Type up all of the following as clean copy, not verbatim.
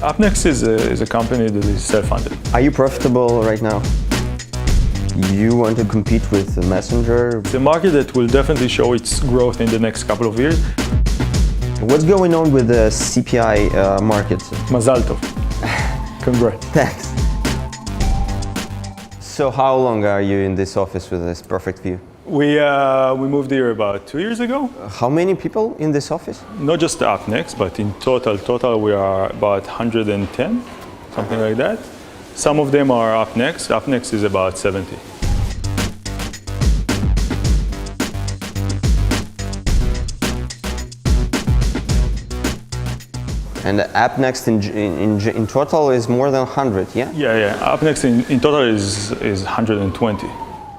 Appnext is a company that is self-funded. Are you profitable right now? You want to compete with Messenger? It's a market that will definitely show its growth in the next couple of years. What's going on with the CPI market? Mazal tov. Congrats. Thanks. So how long are you in this office with this perfect view? We moved here about 2 years ago. How many people in this office? Not just Appnext, but in total we are about 110, something like that. Some of them are Appnext. Appnext is about 70. And Appnext in total is more than 100, yeah? Yeah. Appnext in total is 120.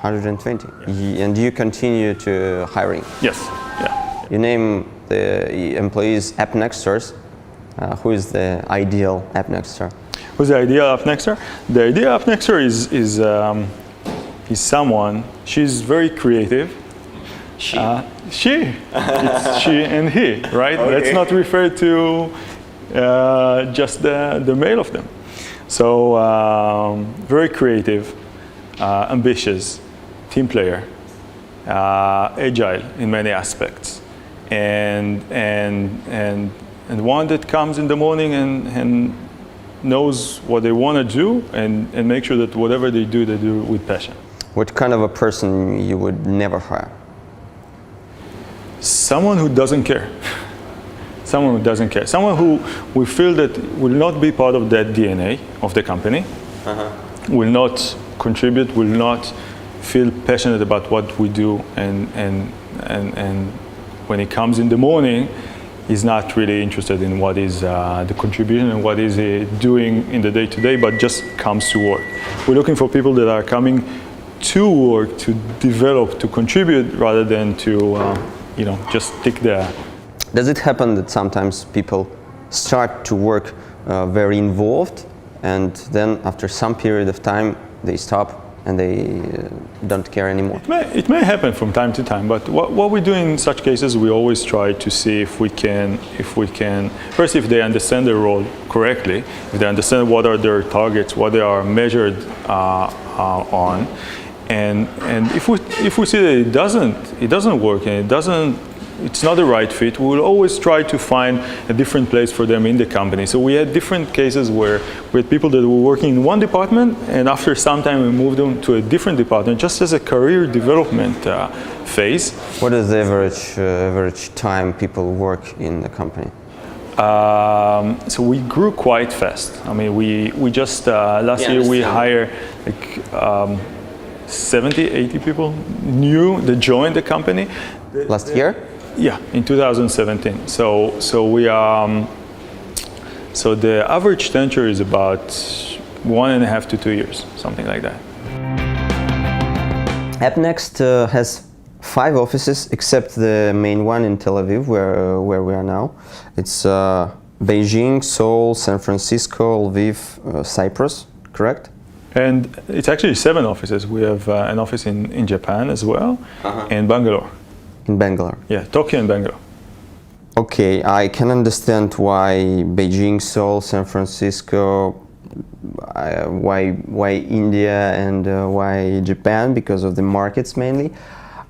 120. Yeah. And you continue to hiring? Yes. Yeah. You name the employees Appnexters. Who is the ideal Appnexter? Who's the ideal Appnexter? The ideal Appnexter is someone. She's very creative. She. It's she and he, right? Okay. Let's not refer to just the male of them. So very creative, ambitious, team player, agile in many aspects, and one that comes in the morning and knows what they want to do and make sure that whatever they do with passion. What kind of a person you would never hire? Someone who doesn't care. Someone who doesn't care. Someone who we feel that will not be part of that DNA of the company, will not contribute, will not feel passionate about what we do, and when he comes in the morning, he's not really interested in what is the contribution and what is he doing in the day-to-day, but just comes to work. We're looking for people that are coming to work to develop, to contribute, rather than to just tick the. Does it happen that sometimes people start to work very involved, and then after some period of time they stop and they don't care anymore? It may happen from time to time, but what we do in such cases, we always try to see if we can first, if they understand their role correctly, if they understand what are their targets, what they are measured on, and if we see that it doesn't work and it's not the right fit, we will always try to find a different place for them in the company. So we had different cases where we had people that were working in one department, and after some time we moved them to a different department, just as a career development phase. What is the average time people work in the company? So we grew quite fast. I mean, we just last year we hired like 70, 80 people new that joined the company. Last year? Yeah, in 2017. So the average tenure is about 1.5 to 2 years, something like that. Appnext has 5 offices, except the main one in Tel Aviv, where we are now. It's Beijing, Seoul, San Francisco, Lviv, Cyprus, correct? And it's actually 7 offices. We have an office in Japan as well, and Bangalore. In Bangalore? Yeah, Tokyo and Bangalore. Okay, I can understand why Beijing, Seoul, San Francisco, why India and why Japan, because of the markets mainly.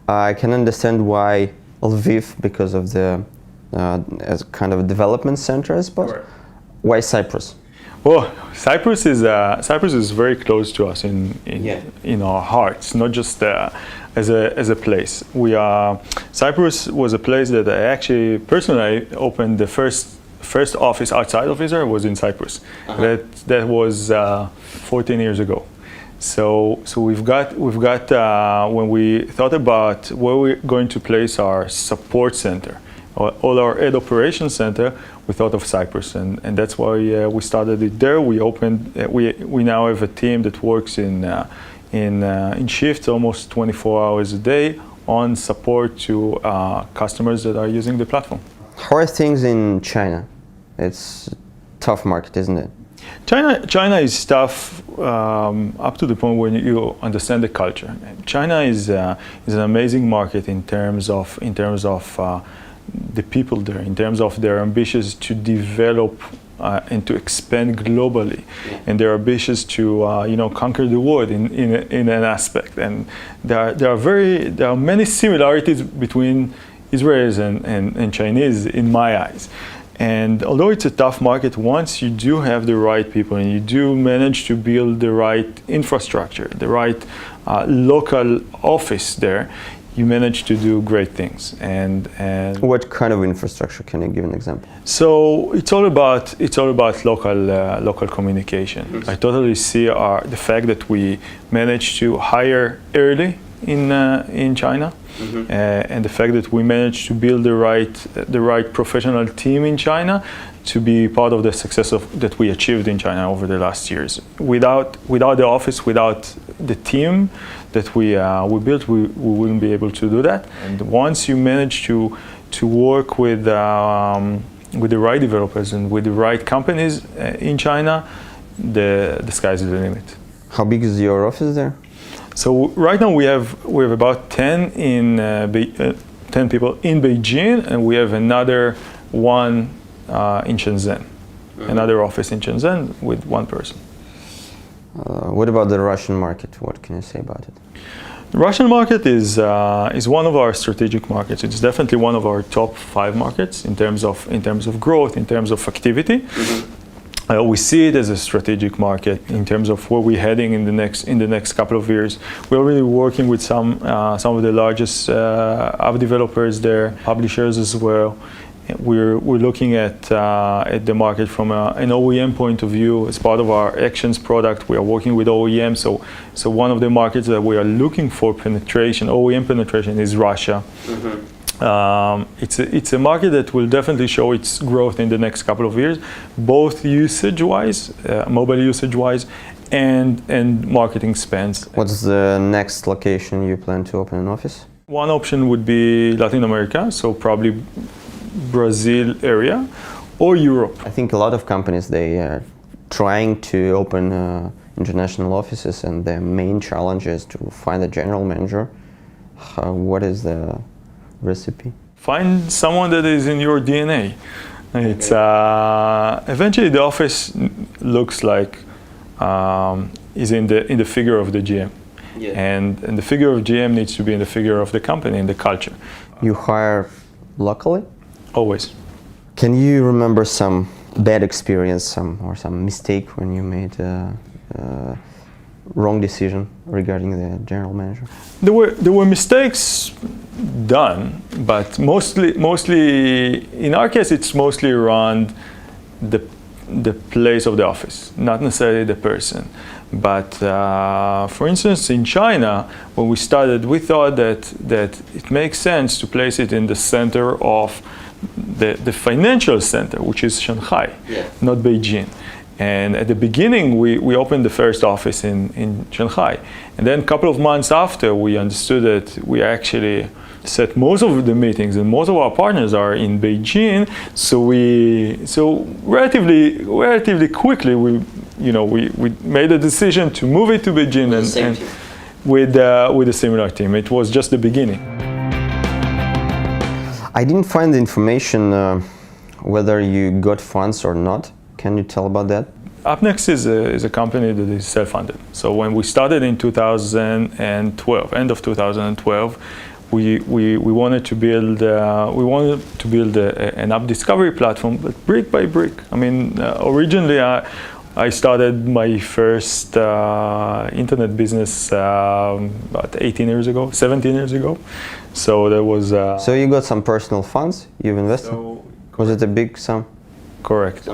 I can understand why Lviv, because of the as kind of a development center, I suppose. Sure. Why Cyprus? Well, Cyprus is very close to us in our hearts, not just as a place. Cyprus was a place that I actually personally opened the first office outside of Israel was in Cyprus. That was 14 years ago. So we've got when we thought about where we're going to place our support center, all our ed operations center, we thought of Cyprus, and that's why we started it there. We opened. We now have a team that works in shifts, almost 24 hours a day, on support to customers that are using the platform. How are things in China? It's a tough market, isn't it? China is tough up to the point when you understand the culture. China is an amazing market in terms of the people there, in terms of their ambitions to develop and to expand globally, and they're ambitious to conquer the world in an aspect. And there are many similarities between Israelis and Chinese in my eyes. And although it's a tough market, once you do have the right people and you do manage to build the right infrastructure, the right local office there, you manage to do great things. And what kind of infrastructure? Can you give an example? So it's all about local communication. I totally see the fact that we managed to hire early in China. And the fact that we managed to build the right professional team in China to be part of the success that we achieved in China over the last years. Without the office, without the team that we built, we wouldn't be able to do that. And once you manage to work with the right developers and with the right companies in China, the sky's the limit. How big is your office there? So right now we have about 10 people in Beijing, and we have another one in Shenzhen, another office in Shenzhen with one person. What about the Russian market? What can you say about it? The Russian market is one of our strategic markets. It's definitely one of our top 5 markets in terms of growth, in terms of activity. We see it as a strategic market in terms of where we're heading in the next couple of years. We're already working with some of the largest app developers there, publishers as well. We're looking at the market from an OEM point of view. As part of our Actions product, we are working with OEM. So one of the markets that we are looking for OEM penetration, is Russia. It's a market that will definitely show its growth in the next couple of years, both usage-wise, mobile usage-wise, and marketing spends. What's the next location you plan to open an office? One option would be Latin America, so probably Brazil area, or Europe. I think a lot of companies, they are trying to open international offices, and the main challenge is to find a general manager. What is the recipe? Find someone that is in your DNA. It's eventually the office looks like is in the figure of the GM, and the figure of GM needs to be in the figure of the company and the culture. You hire locally? Always. Can you remember some bad experience, some mistake when you made wrong decision regarding the general manager? There were mistakes done, but mostly in our case it's mostly around the place of the office, not necessarily the person. But for instance, in China, when we started, we thought that it makes sense to place it in the center of the financial center, which is Shanghai, not Beijing. And at the beginning, we opened the first office in Shanghai. And then a couple of months after, we understood that we actually set most of the meetings and most of our partners are in Beijing. So relatively quickly, we made a decision to move it to Beijing and with a similar team. It was just the beginning. I didn't find the information whether you got funds or not. Can you tell about that? Appnext is a company that is self-funded. So when we started in 2012, end of 2012, we wanted to build an app discovery platform, but brick by brick. I mean, originally I started my first internet business about 17 years ago. So there was. So you got some personal funds you've invested? Was it a big sum? Correct.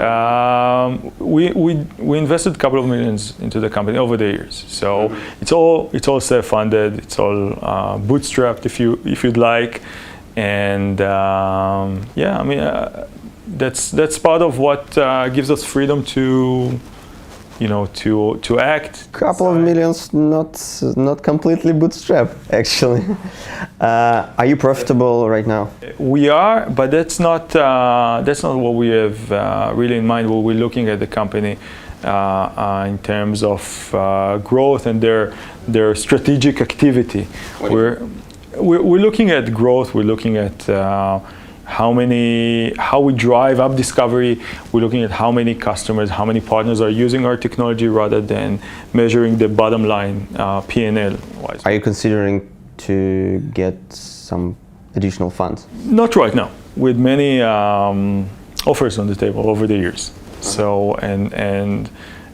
We invested a couple of millions into the company over the years. So it's all self-funded. It's all bootstrapped, if you'd like. And I mean that's part of what gives us freedom to act. Couple of millions, not completely bootstrapped, actually. Are you profitable right now? We are, but that's not what we have really in mind when we're looking at the company in terms of growth and their strategic activity. We're looking at growth. We're looking at how we drive app discovery. We're looking at how many customers, how many partners are using our technology rather than measuring the bottom line P&L wise. Are you considering to get some additional funds? Not right now, with many offers on the table over the years. So, and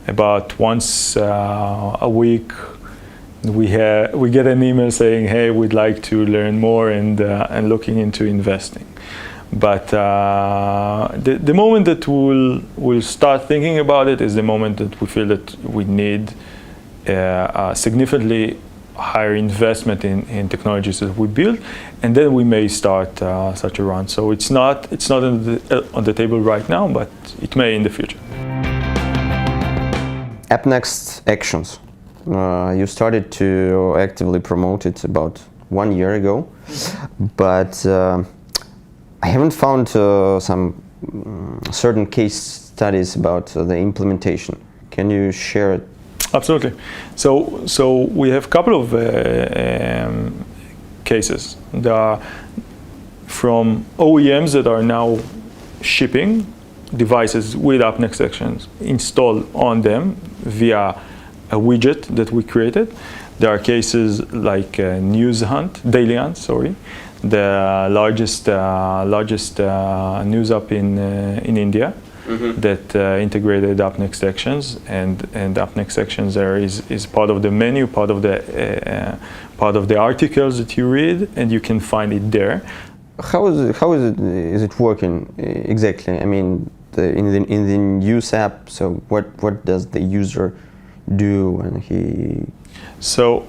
about once a week, we get an email saying, hey, we'd like to learn more and looking into investing. But the moment that we'll start thinking about it is the moment that we feel that we need a significantly higher investment in technologies that we build, and then we may start such a run. So it's not on the table right now, but it may in the future. Appnext Actions. You started to actively promote it about 1 year ago, but I haven't found some certain case studies about the implementation. Can you share it? Absolutely. So we have a couple of cases. There are from OEMs that are now shipping devices with Appnext Actions installed on them via a widget that we created. There are cases like Daily Hunt, the largest news app in India. That integrated Appnext Actions, and Appnext Actions there is part of the menu, part of the articles that you read, and you can find it there. How is it working exactly? I mean, in the news app. So what does the user do when he? So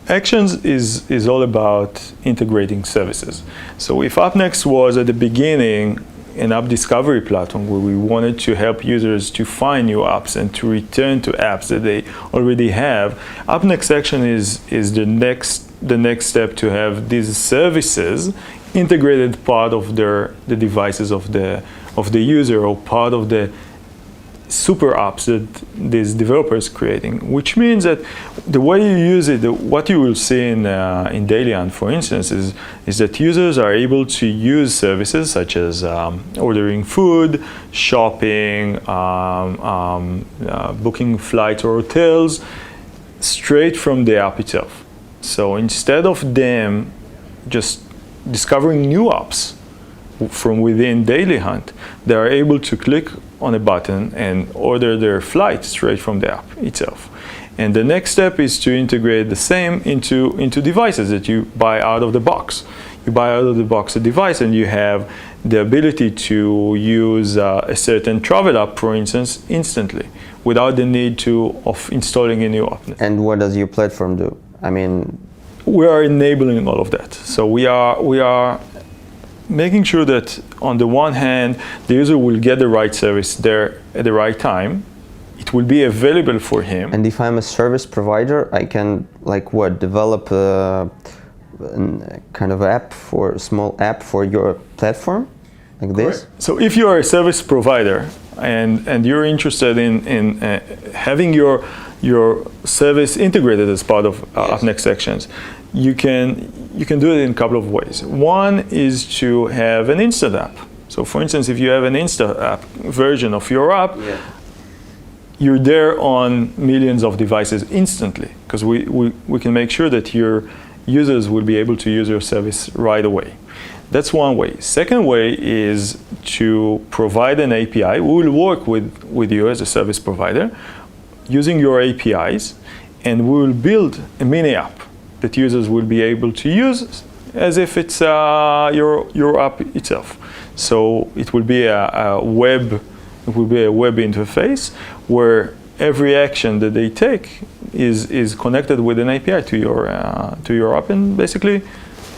Actions is all about integrating services. So if Appnext was at the beginning an app discovery platform where we wanted to help users to find new apps and to return to apps that they already have, Appnext Action is the next step to have these services integrated part of the devices of the user, or part of the super apps that these developers creating, which means that the way you use it, what you will see in Daily Hunt, for instance, is that users are able to use services such as ordering food, shopping, booking flights or hotels straight from the app itself. So instead of them just discovering new apps from within Daily Hunt, they are able to click on a button and order their flight straight from the app itself. And the next step is to integrate the same into devices that you buy out of the box. You buy out of the box a device and you have the ability to use a certain travel app, for instance, instantly, without the need of installing a new app. And what does your platform do? I mean, we are enabling all of that. So we are making sure that on the one hand, the user will get the right service there at the right time. It will be available for him. And if I'm a service provider, I can develop a kind of small app for your platform, like this? So if you are a service provider and you're interested in having your service integrated as part of Appnext Actions, you can do it in a couple of ways. One is to have an instant app. So for instance, if you have an instant app version of your app, you're there on millions of devices instantly, because we can make sure that your users will be able to use your service right away. That's one way. Second way is to provide an API. We will work with you as a service provider using your APIs, and we will build a mini app that users will be able to use as if it's your app itself. So it will be a web interface where every action that they take is connected with an API to your app, and basically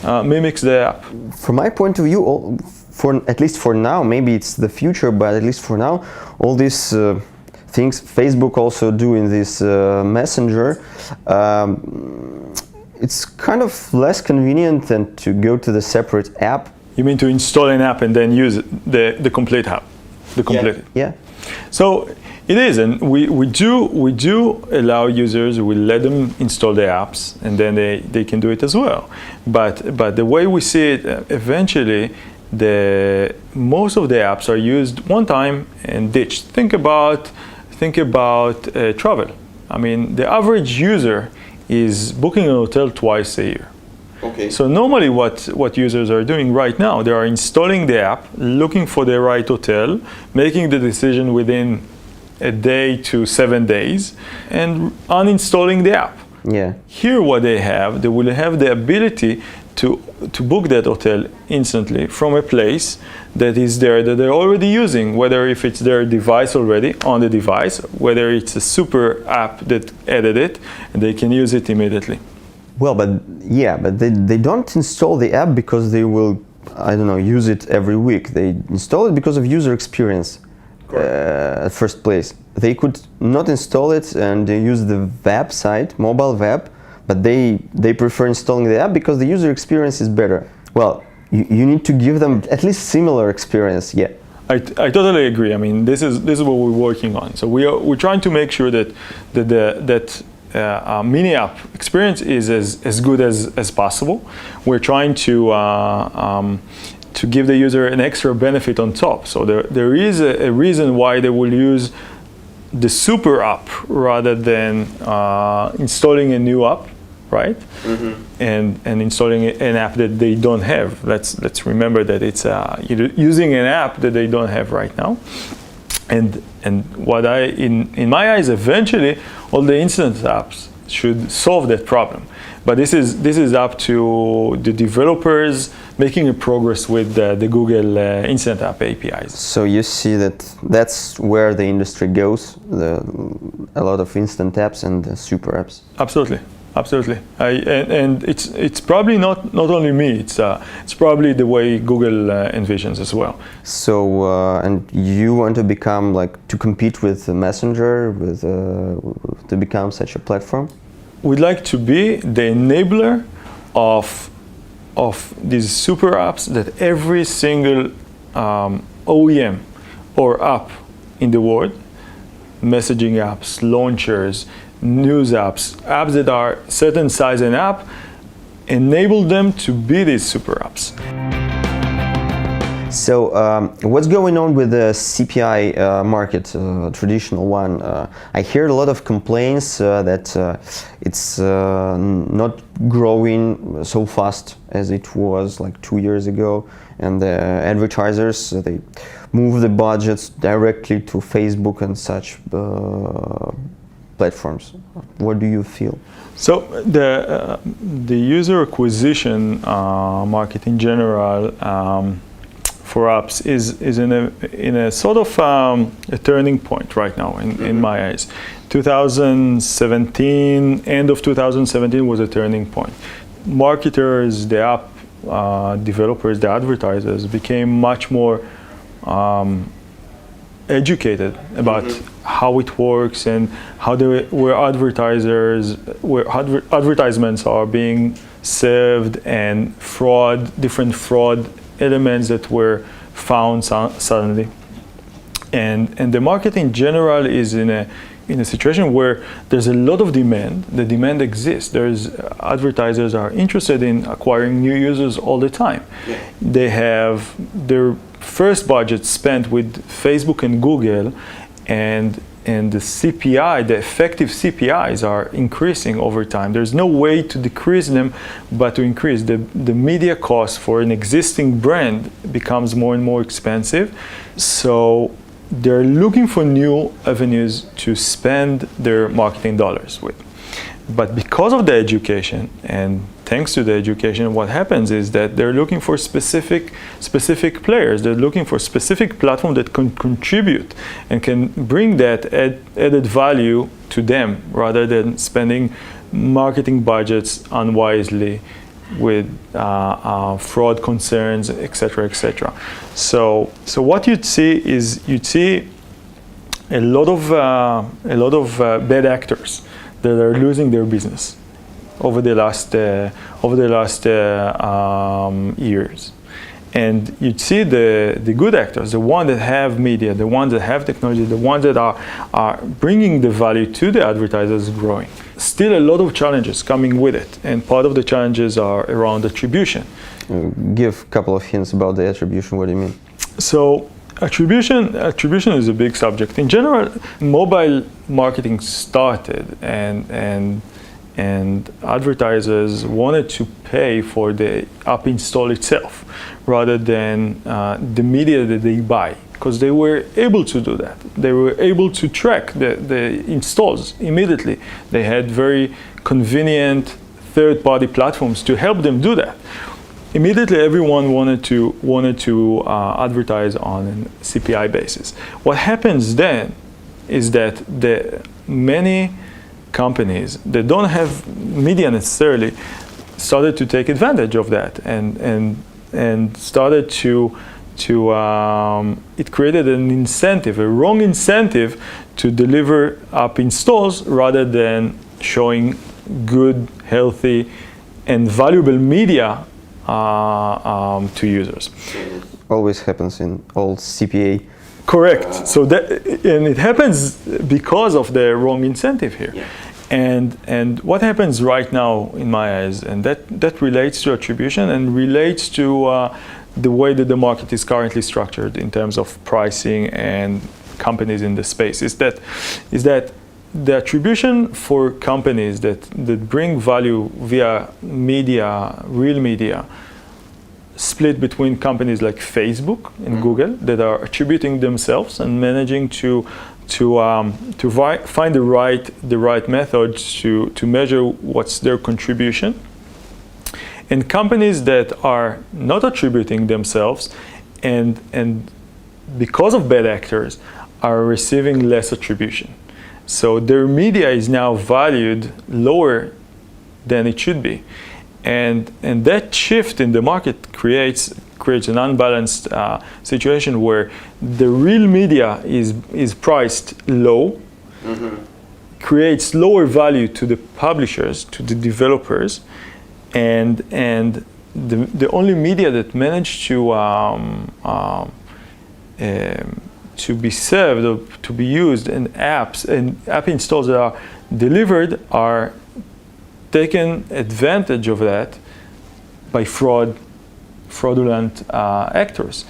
mimics the app. From my point of view, at least for now, maybe it's the future, but at least for now, all these things Facebook also do in this Messenger, it's kind of less convenient than to go to the separate app. You mean to install an app and then use the complete app? Yeah. So it is, and we do allow users. We let them install the apps, and then they can do it as well. But the way we see it, eventually, most of the apps are used one time and ditched. Think about travel. I mean, the average user is booking a hotel twice a year. Okay. So normally what users are doing right now, they are installing the app, looking for the right hotel, making the decision within a day to 7 days, and uninstalling the app. Yeah. Here what they will have the ability to book that hotel instantly from a place that is there that they're already using, whether if it's their device already on the device, whether it's a super app that added it, and they can use it immediately. Well, but they don't install the app because they will, I don't know, use it every week. They install it because of user experience at first place. They could not install it and use the web site, mobile web, but they prefer installing the app because the user experience is better. Well, you need to give them at least similar experience, yeah. I totally agree. I mean, this is what we're working on. So we're trying to make sure that mini app experience is as good as possible. We're trying to give the user an extra benefit on top. So there is a reason why they will use the super app rather than installing a new app, right? Mm-hmm. And installing an app that they don't have. Let's remember that it's using an app that they don't have right now. And what in my eyes, eventually, all the instant apps should solve that problem. But this is up to the developers making a progress with the Google Instant App APIs. So you see that's where the industry goes, a lot of instant apps and super apps. Absolutely. And it's probably not only me. It's probably the way Google envisions as well. So and you want to become to compete with Messenger, to become such a platform? We'd like to be the enabler of these super apps that every single OEM or app in the world, messaging apps, launchers, news apps that are certain size and app, enable them to be these super apps. So what's going on with the CPI market, traditional one? I hear a lot of complaints that it's not growing so fast as it was 2 years ago, and the advertisers, they move the budgets directly to Facebook and such platforms. What do you feel? So the user acquisition market in general for apps is in a sort of a turning point right now in my eyes. 2017, end of 2017 was a turning point. Marketers, the app developers, the advertisers became much more educated about how it works and how advertisements are being served, and different fraud elements that were found suddenly. And the market in general is in a situation where there's a lot of demand. The demand exists. Advertisers are interested in acquiring new users all the time. Yeah. They have their first budget spent with Facebook and Google, and the CPI, the effective CPIs are increasing over time. There's no way to decrease them, but to increase. The media cost for an existing brand becomes more and more expensive. So they're looking for new avenues to spend their marketing dollars with. But because of the education, and thanks to the education, what happens is that they're looking for specific players. They're looking for specific platforms that can contribute and can bring that added value to them, rather than spending marketing budgets unwisely with fraud concerns, etc., etc. So what you'd see is a lot of bad actors that are losing their business over the last years, and you'd see the good actors, the ones that have media, the ones that have technology, the ones that are bringing the value to the advertisers, growing. Still a lot of challenges coming with it, and part of the challenges are around attribution. Give a couple of hints about the attribution. What do you mean? So attribution is a big subject. In general, mobile marketing started, and advertisers wanted to pay for the app install itself rather than the media that they buy, because they were able to do that. They were able to track the installs immediately. They had very convenient third-party platforms to help them do that. Immediately, everyone wanted to advertise on a CPI basis. What happens then is that many companies that don't have media necessarily started to take advantage of that, and started to it created an incentive, a wrong incentive, to deliver app installs rather than showing good, healthy, and valuable media to users. Always happens in all CPA. Correct. So and it happens because of the wrong incentive here. Yeah. And what happens right now, in my eyes, and that relates to attribution and relates to the way that the market is currently structured in terms of pricing and companies in the space, is that the attribution for companies that bring value via media, real media, split between companies like Facebook and Google that are attributing themselves and managing to find the right methods to measure what's their contribution, and companies that are not attributing themselves and because of bad actors are receiving less attribution. So their media is now valued lower than it should be, and that shift in the market creates an unbalanced situation where the real media is priced low, creates lower value to the publishers, to the developers, and the only media that managed to be served or to be used in apps and app installs that are delivered are taken advantage of that by fraudulent actors.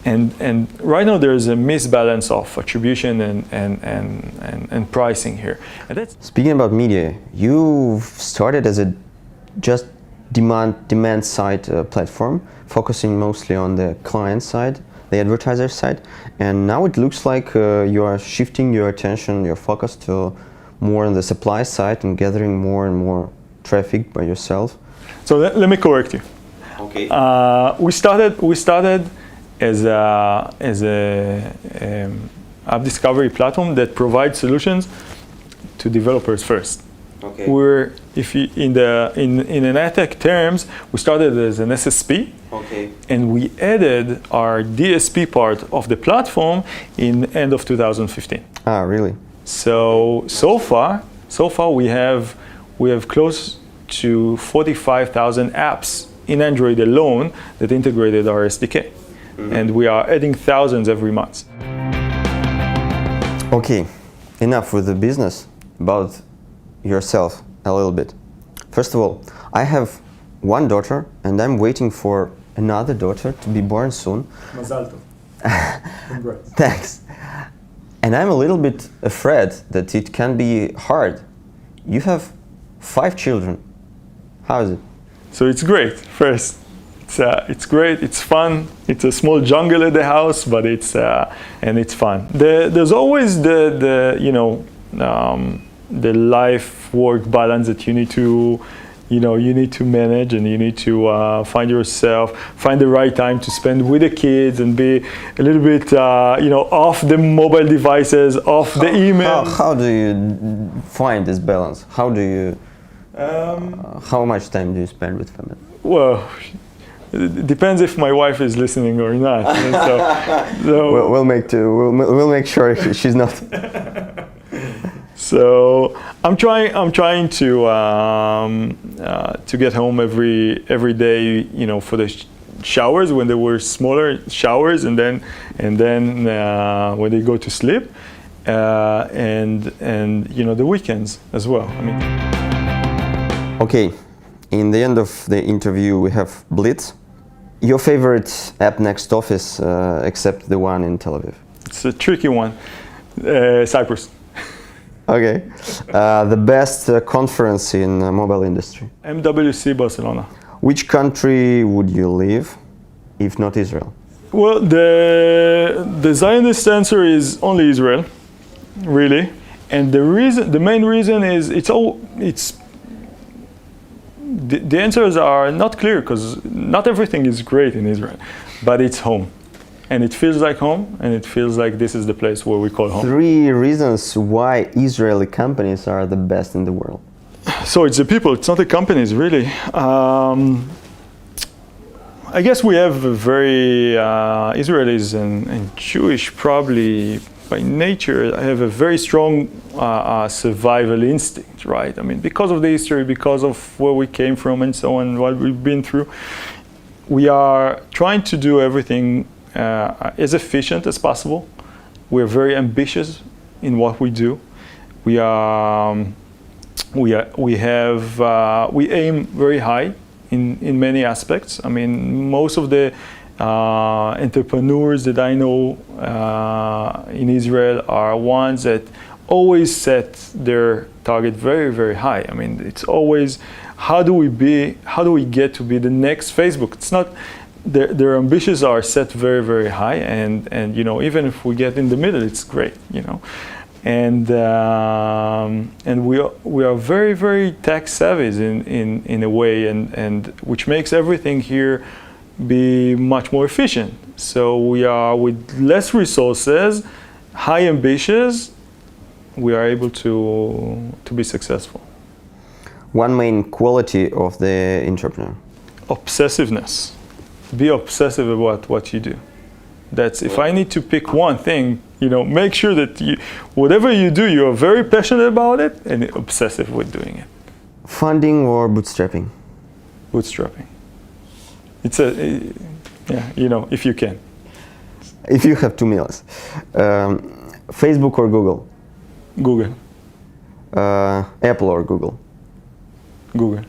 And right now there is a misbalance of attribution and pricing here. And that's Speaking about media, you started as a just demand side platform, focusing mostly on the client side, the advertiser side, and now it looks like you are shifting your attention, your focus to more on the supply side and gathering more and more traffic by yourself. So let me correct you. Okay. We started as a app discovery platform that provides solutions to developers first. Okay. We're, if you, in an ad tech terms, we started as an SSP. Okay. And we added our DSP part of the platform in end of 2015. Ah, really? So far we have close to 45,000 apps in Android alone that integrated our SDK. And we are adding thousands every month. Okay, enough with the business. About yourself a little bit. First of all, I have one daughter and I'm waiting for another daughter to be born soon. Mazal tov. Congrats. Thanks. And I'm a little bit afraid that it can be hard. You have 5 children. How is it? So it's great. First, it's great. It's fun. It's a small jungle at the house, but it's fun. There's always the life-work balance that you need to manage, and you need to find the right time to spend with the kids and be a little bit off the mobile devices, off the email. How do you find this balance? How do you how much time do you spend with family? Well, it depends if my wife is listening or not. So we'll make sure she's not. So I'm trying to get home every day, for the showers when they were smaller showers, and then when they go to sleep, and the weekends as well. Okay, in the end of the interview we have Blitz. Your favorite Appnext office, except the one in Tel Aviv? It's a tricky one. Cyprus. Okay. The best conference in mobile industry? MWC Barcelona. Which country would you live, if not Israel? Well, the Zionist answer is only Israel, really, and the main reason is the answers are not clear because not everything is great in Israel, but it's home, and it feels like home, and it feels like this is the place where we call home. 3 reasons why Israeli companies are the best in the world. So it's the people, it's not the companies, really. I guess we have a very, Israelis and Jewish probably by nature have a very strong survival instinct, right? I mean, because of the history, because of where we came from and so on, what we've been through, we are trying to do everything as efficient as possible. We're very ambitious in what we do. We aim very high in many aspects. I mean, most of the entrepreneurs that I know in Israel are ones that always set their target very, very high. I mean, it's always how do we get to be the next Facebook? It's not their ambitions are set very, very high, and you know, even if we get in the middle, it's great, you know. And we are very, very tech savvy in a way, and which makes everything here be much more efficient. So we are, with less resources, high ambitions, we are able to be successful. One main quality of the entrepreneur? Obsessiveness. Be obsessive about what you do. That's, if I need to pick one thing, you know, make sure that whatever you do, you are very passionate about it and obsessive with doing it. Funding or bootstrapping? Bootstrapping. It's yeah, you know, if you can. If you have 2 meals. Facebook or Google? Google. Apple or Google? Google.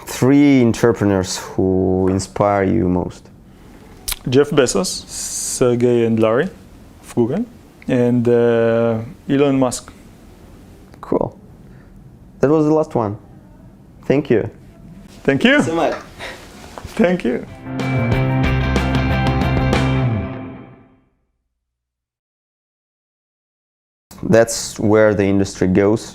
3 entrepreneurs who inspire you most? Jeff Bezos, Sergey and Larry of Google, and Elon Musk. Cool. That was the last one. Thank you. Thank you. So much. Thank you. That's where the industry goes.